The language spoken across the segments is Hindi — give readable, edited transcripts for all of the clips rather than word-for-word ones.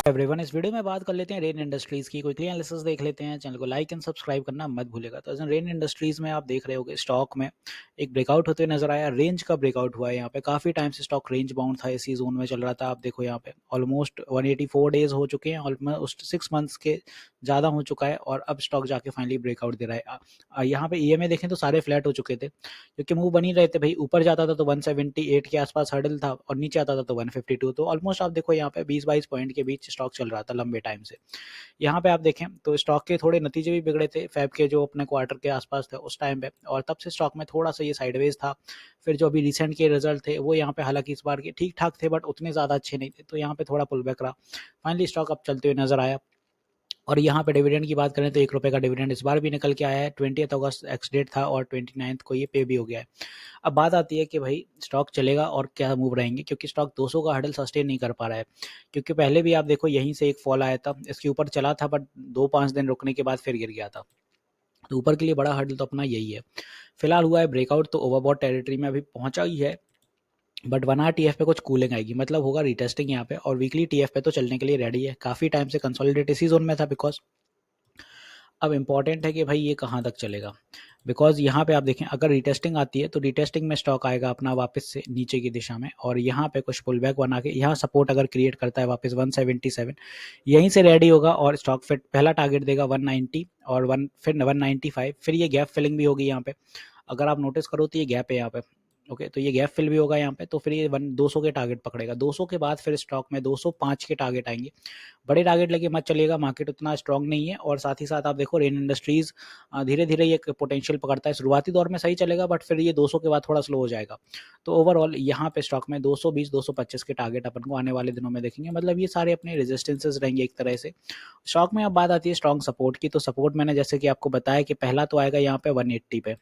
एवरीवन, इस वीडियो में बात कर लेते हैं रेन इंडस्ट्रीज की। क्विकली एनालिसिस देख लेते हैं। चैनल को लाइक एंड सब्सक्राइब करना मत भूलेगा। तो रेन इंडस्ट्रीज में आप देख रहे होगे स्टॉक में एक ब्रेकआउट होते हुए नजर आया। रेंज का ब्रेकआउट हुआ है यहाँ पे। काफी टाइम से स्टॉक रेंज बाउंड था, इसी जोन में चल रहा था। आप देखो यहाँ पे ऑलमोस्ट 184 डेज हो चुके हैं, ऑलमोस्ट 6 मंथ्स के ज्यादा हो चुका है और अब स्टॉक जाके फाइनली ब्रेकआउट दे रहा है। यहाँ पे ईएमए देखें तो सारे फ्लैट हो चुके थे, क्योंकि मूव बनी रहे थे भाई। ऊपर जाता था तो 178 के आसपास हर्डल था और नीचे आता था तो 152। तो ऑलमोस्ट आप देखो यहाँ पे 20-22 पॉइंट के बीच स्टॉक चल रहा था लंबे टाइम से। यहाँ पे आप देखें तो स्टॉक के थोड़े नतीजे भी बिगड़े थे फैब के, जो अपने क्वार्टर के आसपास थे उस टाइम पे, और तब से स्टॉक में थोड़ा सा ये साइडवेज था। फिर जो अभी रिसेंट के रिजल्ट थे वो यहाँ पे हालांकि इस बार के ठीक ठाक थे, बट उतने ज़्यादा अच्छे नहीं थे, तो यहाँ पे थोड़ा पुल बैक रहा। फाइनली स्टॉक अब चलते हुए नजर आया। और यहाँ पे डिविडेंड की बात करें तो 1 रुपये का डिविडेंड इस बार भी निकल के आया है। 20 अगस्त एक्स डेट था और 29 को ये पे भी हो गया है। अब बात आती है कि भाई स्टॉक चलेगा और क्या मूव रहेंगे, क्योंकि स्टॉक 200 का हर्डल सस्टेन नहीं कर पा रहा है। क्योंकि पहले भी आप देखो यहीं से एक फॉल आया था, इसके ऊपर चला था, बट 2-5 दिन रुकने के बाद फिर गिर गया था। तो ऊपर के लिए बड़ा हर्डल तो अपना यही है। फिलहाल हुआ है ब्रेकआउट, तो ओवरबॉट टेरिटरी में अभी पहुंचा ही है, बट 1 आवर टीएफ पे कुछ कूलिंग आएगी, मतलब होगा रीटेस्टिंग यहाँ पे। और वीकली टीएफ पे तो चलने के लिए रेडी है। काफी टाइम से कंसोलिडेट इसी जोन में था, बिकॉज अब इम्पॉर्टेंट है कि भाई ये कहाँ तक चलेगा। बिकॉज यहाँ पे आप देखें अगर रीटेस्टिंग आती है तो रीटेस्टिंग में स्टॉक आएगा अपना वापस से नीचे की दिशा में, और यहाँ पे कुछ पुल बैक बना के यहाँ सपोर्ट अगर क्रिएट करता है वापस 177, यहीं से रेडी होगा और स्टॉक फिर पहला टारगेट देगा 190 और फिर 195। फिर ये गैप फिलिंग भी होगी यहाँ पे। अगर आप नोटिस करो तो ये गैप है यहाँ पे। ओके, तो ये गैप फिल भी होगा यहाँ पे, तो फिर ये 200 के टारगेट पकड़ेगा। 200 के बाद फिर स्टॉक में 205 के टारगेट आएंगे। बड़े टारगेट लेके मत चलिएगा, मार्केट उतना स्ट्रांग नहीं है। और साथ ही साथ आप देखो रेन इंडस्ट्रीज धीरे धीरे ये पोटेंशियल पकड़ता है। शुरुआती दौर में सही चलेगा, बट फिर ये 200 के बाद थोड़ा स्लो हो जाएगा। तो ओवरऑल यहाँ पे स्टॉक में 220 225 के टारगेट अपन को आने वाले दिनों में देखेंगे। मतलब ये सारे अपने रेजिस्टेंसेज रहेंगे एक तरह से। स्टॉक में अब बात आती है स्ट्रॉन्ग सपोर्ट की, तो सपोर्ट मैंने जैसे कि आपको बताया कि पहला तो आएगा यहाँ पे 180 पे,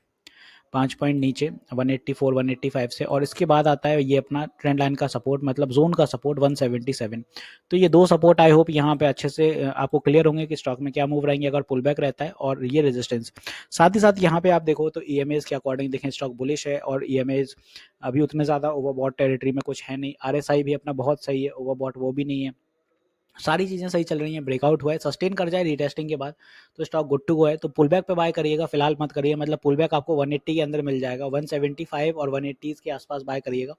5 पॉइंट नीचे 184 185 से, और इसके बाद आता है ये अपना ट्रेंड लाइन का सपोर्ट, मतलब जोन का सपोर्ट 177। तो ये दो सपोर्ट आई होप यहाँ पे अच्छे से आपको क्लियर होंगे कि स्टॉक में क्या मूव रहेंगे अगर पुल बैक रहता है, और ये रेजिस्टेंस। साथ ही साथ यहाँ पे आप देखो तो ईएमएस के अकॉर्डिंग देखें स्टॉक बुलिश है, और ईएमएस अभी उतने ज़्यादा ओवरबॉट टेरिटरी में कुछ है नहीं। आरएसआई भी अपना बहुत सही है, ओवरबॉट वो भी नहीं है। सारी चीज़ें सही चल रही हैं। ब्रेकआउट हुआ है, सस्टेन कर जाए रीटेस्टिंग के बाद तो स्टॉक गुड टू गो है। तो पुल बैक पे बाय करिएगा, फिलहाल मत करिए। मतलब पुल बैक आपको 180 के अंदर मिल जाएगा, 175 और 180 के आसपास बाय करिएगा।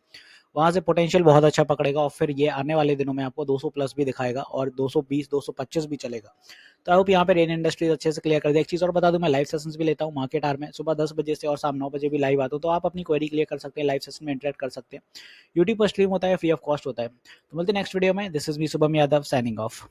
वहाँ से पोटेंशियल बहुत अच्छा पकड़ेगा, और फिर ये आने वाले दिनों में आपको 200 प्लस भी दिखाएगा और 220 225 भी चलेगा। तो आई होप यहाँ पे रेन इंडस्ट्रीज अच्छे से क्लियर कर दिया। एक चीज़ और बता दूं, मैं लाइव सेशंस भी लेता हूँ मार्केट आवर में। सुबह 10 बजे से और शाम 9 बजे भी लाइव आता हूँ, तो आप अपनी क्वेरी क्लियर कर सकते हैं, लाइव सेशन में इंटरेक्ट कर सकते हैं। यूट्यूब पर स्ट्रीम होता है, फ्री ऑफ कॉस्ट होता है। तो मिलते हैं नेक्स्ट वीडियो में। This is me Shubham Yadav signing off.